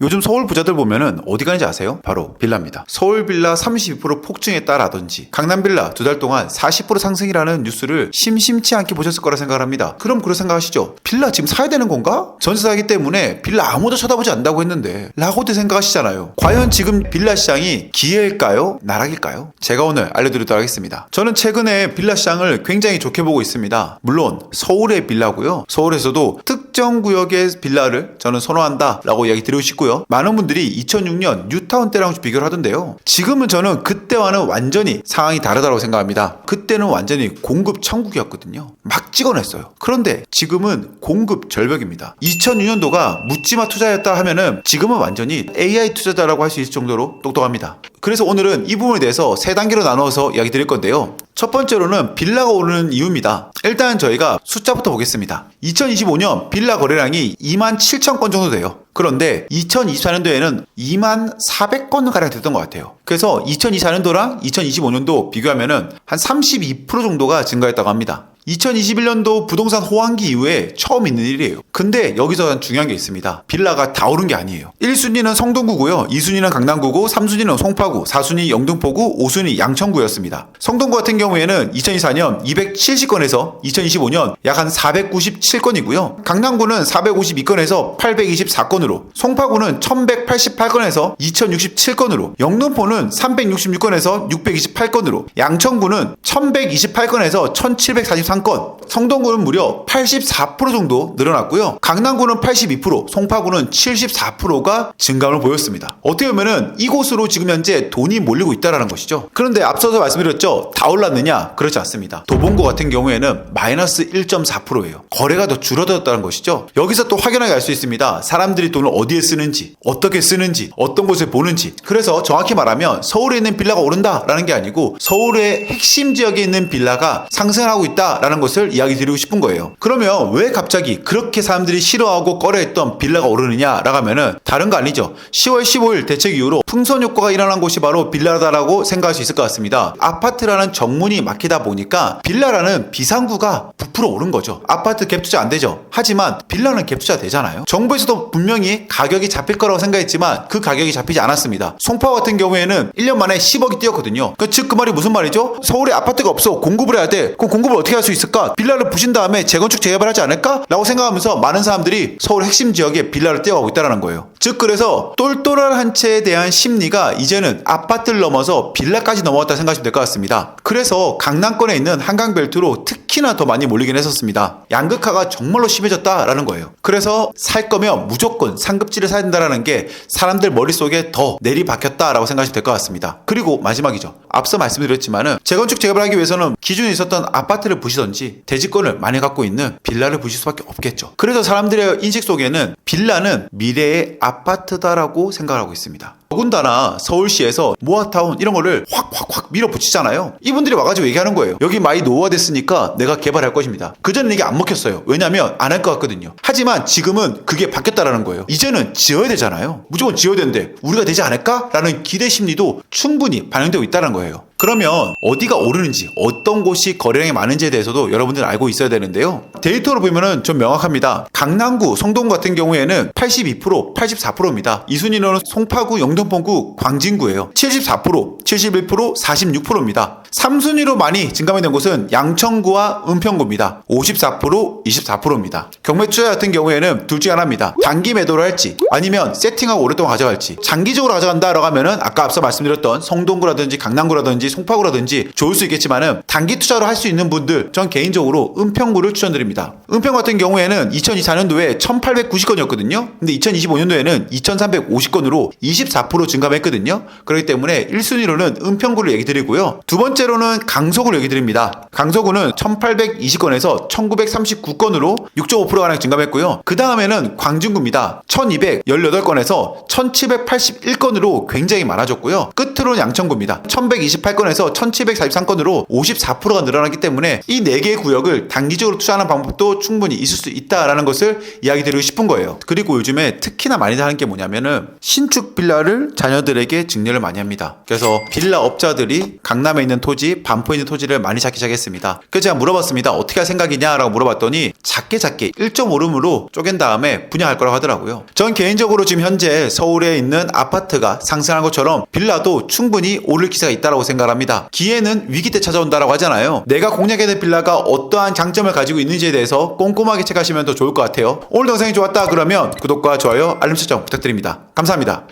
요즘 서울 부자들 보면은 어디 가는지 아세요? 바로 빌라입니다. 서울 빌라 32% 폭증했다라든지 강남 빌라 2달 동안 40% 상승이라는 뉴스를 심심치 않게 보셨을 거라 생각을 합니다. 그럼 그런 생각하시죠? 빌라 지금 사야 되는 건가? 전세 사기 때문에 빌라 아무도 쳐다보지 않는다고 했는데 라고들 생각하시잖아요. 과연 지금 빌라 시장이 기회일까요? 나락일까요? 제가 오늘 알려드리도록 하겠습니다. 저는 최근에 빌라 시장을 굉장히 좋게 보고 있습니다. 물론 서울의 빌라고요. 서울에서도 특정 구역의 빌라를 저는 선호한다 라고 이야기 드리고 싶고요. 많은 분들이 2006년 뉴타운 때랑 비교를 하던데요. 지금은 저는 그때와는 완전히 상황이 다르다고 생각합니다. 그때는 완전히 공급 천국이었거든요. 막 찍어냈어요. 그런데 지금은 공급 절벽입니다. 2006년도가 묻지마 투자였다 하면은 지금은 완전히 AI 투자자라고 할 수 있을 정도로 똑똑합니다. 그래서 오늘은 이 부분에 대해서 세 단계로 나눠서 이야기 드릴 건데요. 첫 번째로는 빌라가 오르는 이유입니다. 일단 저희가 숫자부터 보겠습니다. 2025년 빌라 거래량이 27,000건 정도 돼요. 그런데 2024년도에는 24,400건가량 됐던 것 같아요. 그래서 2024년도랑 2025년도 비교하면은 한 32% 정도가 증가했다고 합니다. 2021년도 부동산 호황기 이후에 처음 있는 일이에요. 근데 여기서 중요한 게 있습니다. 빌라가 다 오른 게 아니에요. 1순위는 성동구고요. 2순위는 강남구고 3순위는 송파구, 4순위 영등포구, 5순위 양천구였습니다. 성동구 같은 경우에는 2024년 270건에서 2025년 약 한 497건이고요. 강남구는 452건에서 824건으로, 송파구는 1188건에서 2067건으로, 영등포는 366건에서 628건으로, 양천구는 1128건에서 1743건, 성동구는 무려 84% 정도 늘어났고요. 강남구는 82%, 송파구는 74%가 증감을 보였습니다. 어떻게 보면은 이곳으로 지금 현재 돈이 몰리고 있다는 것이죠. 그런데 앞서서 말씀드렸죠. 다 올랐느냐? 그렇지 않습니다. 도봉구 같은 경우에는 마이너스 1.4%예요. 거래가 더 줄어들었다는 것이죠. 여기서 또 확연하게 알 수 있습니다. 사람들이 돈을 어디에 쓰는지, 어떻게 쓰는지, 어떤 곳에 보는지. 그래서 정확히 말하면 서울에 있는 빌라가 오른다라는 게 아니고 서울의 핵심 지역에 있는 빌라가 상승하고 있다라는 것을 이야기 드리고 싶은 거예요. 그러면 왜 갑자기 그렇게 사람들이 싫어하고 꺼려했던 빌라가 오르느냐라고 하면은 다른 거 아니죠. 10월 15일 대책 이후로 풍선 효과가 일어난 곳이 바로 빌라다라고 생각할 수 있을 것 같습니다. 아파트라는 정문이 막히다 보니까 빌라라는 비상구가 부풀어 오른 거죠. 아파트 갭 투자 안 되죠. 하지만 빌라는 갭 투자 되잖아요. 정부에서도 분명히 가격이 잡힐 거라고 생각했지만 그 가격이 잡히지 않았습니다. 송파 같은 경우에는 1년 만에 10억이 뛰었거든요. 즉 그 말이 무슨 말이죠? 서울에 아파트가 없어. 공급을 해야 돼. 그럼 공급을 어떻게 할 수 있을까? 빌라를 부신 다음에 재건축 재개발하지 않을까? 라고 생각하면서 많은 사람들이 서울 핵심 지역에 빌라를 떼어가고 있다는 거예요. 즉 그래서 똘똘한 한 채에 대한 심리가 이제는 아파트를 넘어서 빌라까지 넘어왔다 생각하시면 될 것 같습니다. 그래서 강남권에 있는 한강벨트로 특히나 더 많이 몰리긴 했었습니다. 양극화가 정말로 심해졌다라는 거예요. 그래서 살 거면 무조건 상급지를 사야 된다는 게 사람들 머릿속에 더 내리박혔다라고 생각하시면 될 것 같습니다. 그리고 마지막이죠. 앞서 말씀드렸지만은 재건축 재개발하기 위해서는 기존에 있었던 아파트를 부시던지 대지권을 많이 갖고 있는 빌라를 부실 수밖에 없겠죠. 그래서 사람들의 인식 속에는 빌라는 미래의 아파트다라고 생각을 하고 있습니다. 더군다나 서울시에서 모아타운 이런 거를 확 밀어붙이잖아요. 이분들이 와가지고 얘기하는 거예요. 여기 많이 노후화됐으니까 내가 개발할 것입니다. 그전에는 이게 안 먹혔어요. 왜냐면 안 할 것 같거든요. 하지만 지금은 그게 바뀌었다라는 거예요. 이제는 지어야 되잖아요. 무조건 지어야 되는데 우리가 되지 않을까? 라는 기대 심리도 충분히 반영되고 있다는 거예요. 그러면 어디가 오르는지, 어떤 곳이 거래량이 많은지에 대해서도 여러분들은 알고 있어야 되는데요. 데이터로 보면은 좀 명확합니다. 강남구, 성동구 같은 경우에는 82%, 84%입니다. 2순위로는 송파구, 영등포구, 광진구예요. 74%, 71%, 46%입니다. 3순위로 많이 증감이 된 곳은 양천구와 은평구입니다. 54%, 24%입니다. 경매 투자 같은 경우에는 둘 중에 하나입니다. 단기 매도를 할지 아니면 세팅하고 오랫동안 가져갈지. 장기적으로 가져간다라고 하면은 아까 앞서 말씀드렸던 성동구라든지 강남구라든지 송파구라든지 좋을 수 있겠지만은 단기 투자로 할 수 있는 분들 전 개인적으로 은평구를 추천드립니다. 은평 같은 경우에는 2024년도에 1890건이었거든요. 근데 2025년도에는 2350건으로 24% 증감했거든요. 그렇기 때문에 1순위로는 은평구를 얘기 드리고요. 두 번째로는 강서구를 얘기 드립니다. 강서구는 1820건에서 1939건으로 6.5%가량 증감했고요. 그 다음에는 광진구입니다. 1218건에서 1781건으로 굉장히 많아졌고요. 끝으로는 양천구입니다. 1128건에서 1743건으로 54%가 늘어났기 때문에 이 4개의 구역을 단기적으로 투자하는 방법도 충분히 있을 수 있다라는 것을 이야기 드리고 싶은 거예요. 그리고 요즘에 특히나 많이 하는 게 뭐냐면은 신축 빌라를 자녀들에게 증여를 많이 합니다. 그래서 빌라 업자들이 강남에 있는 토지, 반포 있는 토지를 많이 찾기 시작했습니다. 그래서 제가 물어봤습니다. 어떻게 할 생각이냐라고 물어봤더니 작게 1.5룸으로 쪼갠 다음에 분양할 거라고 하더라고요. 전 개인적으로 지금 현재 서울에 있는 아파트가 상승한 것처럼 빌라도 충분히 오를 기세가 있다고 생각합니다. 기회는 위기 때 찾아온다라고 하잖아요. 내가 공략해야 될 빌라가 어떠한 장점을 가지고 있는지에 대해서 꼼꼼하게 체크하시면 더 좋을 것 같아요. 오늘 영상이 좋았다 그러면 구독과 좋아요, 알림 설정 부탁드립니다. 감사합니다.